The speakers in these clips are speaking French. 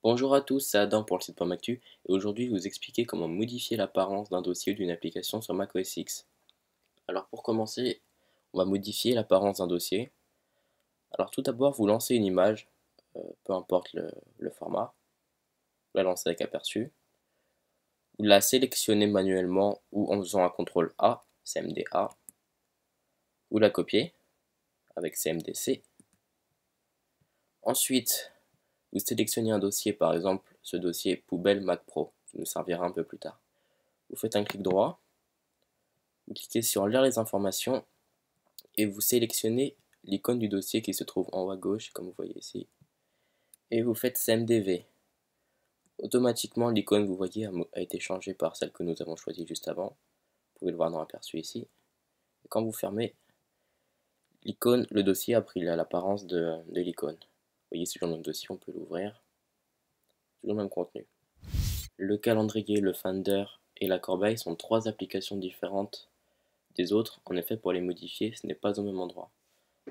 Bonjour à tous, c'est Adam pour le site Actu et aujourd'hui je vais vous expliquer comment modifier l'apparence d'un dossier ou d'une application sur Mac OS X. Alors pour commencer, on va modifier l'apparence d'un dossier. Alors tout d'abord, vous lancez une image, peu importe le format, vous la lancez avec aperçu, vous la sélectionnez manuellement ou en faisant un CTRL A, CMD-A, vous la copiez avec CMD-C. Ensuite, vous sélectionnez un dossier, par exemple ce dossier poubelle Mac Pro, qui nous servira un peu plus tard. Vous faites un clic droit, vous cliquez sur lire les informations et vous sélectionnez l'icône du dossier qui se trouve en haut à gauche, comme vous voyez ici, et vous faites CMDV. Automatiquement, l'icône, vous voyez, a été changée par celle que nous avons choisie juste avant. Vous pouvez le voir dans l'aperçu ici. Et quand vous fermez, l'icône, le dossier a pris l'apparence de l'icône. Vous voyez, c'est le même dossier, on peut l'ouvrir. Toujours le même contenu. Le calendrier, le Finder et la corbeille sont trois applications différentes des autres. En effet, pour les modifier, ce n'est pas au même endroit.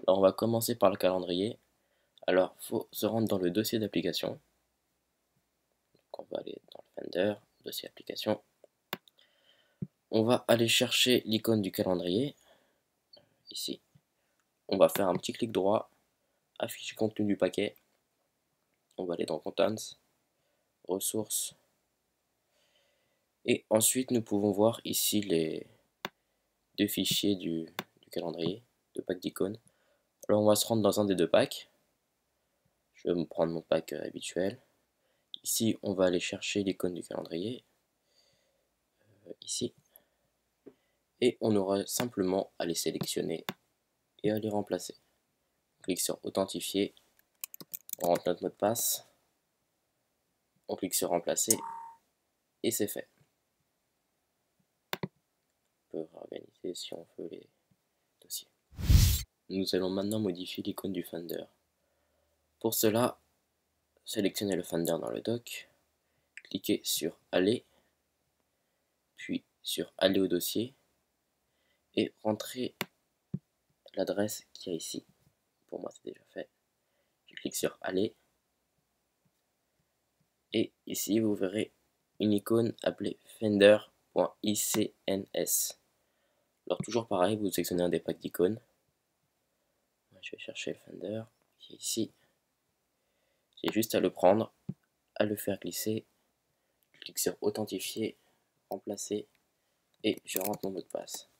Alors, on va commencer par le calendrier. Alors, il faut se rendre dans le dossier d'application. Donc, on va aller dans le Finder, dossier application. On va aller chercher l'icône du calendrier, ici. On va faire un petit clic droit, afficher contenu du paquet. On va aller dans Contents, Ressources. Et ensuite, nous pouvons voir ici les deux fichiers du calendrier, deux packs d'icônes. Alors, on va se rendre dans un des deux packs. Je vais me prendre mon pack habituel. Ici, on va aller chercher l'icône du calendrier, ici. Et on aura simplement à les sélectionner et à les remplacer. On clique sur Authentifier, on rentre notre mot de passe, on clique sur Remplacer et c'est fait. On peut réorganiser si on veut les dossiers. Nous allons maintenant modifier l'icône du Finder. Pour cela, sélectionnez le Finder dans le dock, cliquez sur Aller, puis sur Aller au dossier et rentrez l'adresse qu'il y a ici. Pour moi, c'est déjà fait. Je clique sur Aller et ici vous verrez une icône appelée Finder.icns. Alors toujours pareil, vous sélectionnez un des packs d'icônes. Je vais chercher le Finder qui est ici. J'ai juste à le prendre, à le faire glisser. Je clique sur Authentifier, Remplacer et je rentre mon mot de passe.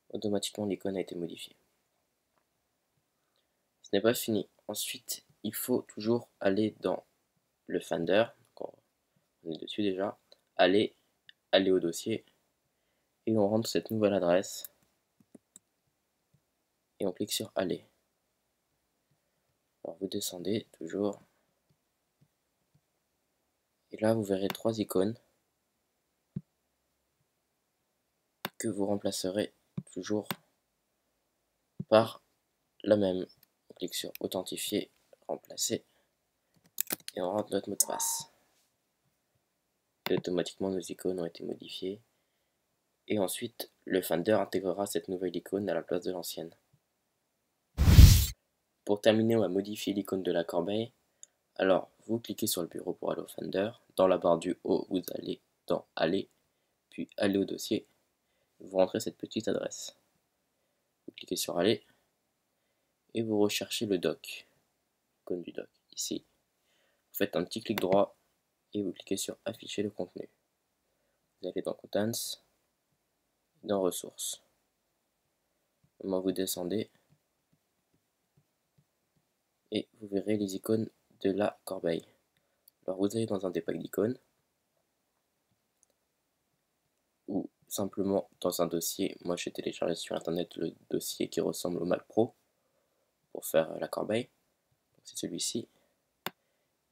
Automatiquement l'icône a été modifiée. Ce n'est pas fini. Ensuite, il faut toujours aller dans le Finder. On est dessus déjà. Aller au dossier et on rentre cette nouvelle adresse et on clique sur Aller. Alors vous descendez toujours et là vous verrez trois icônes que vous remplacerez toujours par la même. On clique sur Authentifier, Remplacer et on rentre notre mot de passe. Et automatiquement nos icônes ont été modifiées et ensuite le Finder intégrera cette nouvelle icône à la place de l'ancienne. Pour terminer, on va modifier l'icône de la corbeille. Alors, vous cliquez sur le bureau pour aller au Finder. Dans la barre du haut, vous allez dans Aller, puis Aller au dossier. Vous rentrez cette petite adresse. Vous cliquez sur Aller et vous recherchez le doc, l'icône du doc, ici. Vous faites un petit clic droit et vous cliquez sur Afficher le contenu. Vous allez dans Contents, dans Ressources. Maintenant, vous descendez et vous verrez les icônes de la corbeille. Alors, vous allez dans un des packs d'icônes ou simplement dans un dossier. Moi, j'ai téléchargé sur internet le dossier qui ressemble au Mac Pro pour faire la corbeille. C'est celui-ci.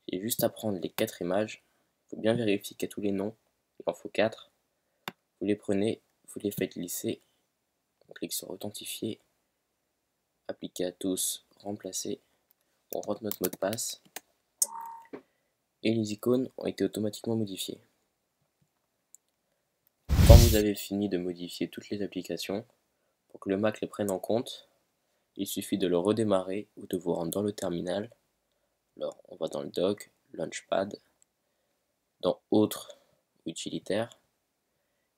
J'ai juste à prendre les 4 images. Il faut bien vérifier qu'il y a tous les noms. Il en faut 4. Vous les prenez, vous les faites glisser. On clique sur Authentifier, Appliquer à tous, Remplacer. On rentre notre mot de passe. Et les icônes ont été automatiquement modifiées. Quand vous avez fini de modifier toutes les applications, pour que le Mac les prenne en compte, il suffit de le redémarrer ou de vous rendre dans le terminal. Alors on va dans le dock, Launchpad, dans Autres, Utilitaire,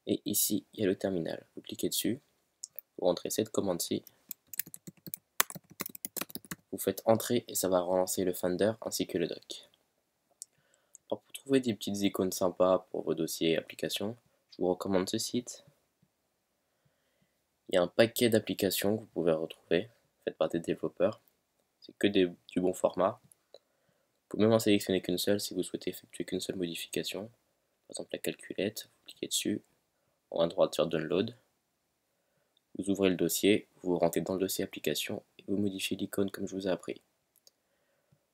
et ici il y a le terminal. Vous cliquez dessus, vous rentrez cette commande-ci, vous faites entrer et ça va relancer le Finder ainsi que le dock. Alors pour trouver des petites icônes sympas pour vos dossiers et applications, je vous recommande ce site. Il y a un paquet d'applications que vous pouvez retrouver, faites par des développeurs. C'est que du bon format. Vous pouvez même en sélectionner qu'une seule si vous souhaitez effectuer qu'une seule modification. Par exemple la calculette, vous cliquez dessus, en haut à droite sur Download. Vous ouvrez le dossier, vous rentrez dans le dossier application et vous modifiez l'icône comme je vous ai appris.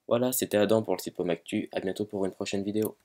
Voilà, c'était Adam pour le site Pomme Actu, à bientôt pour une prochaine vidéo.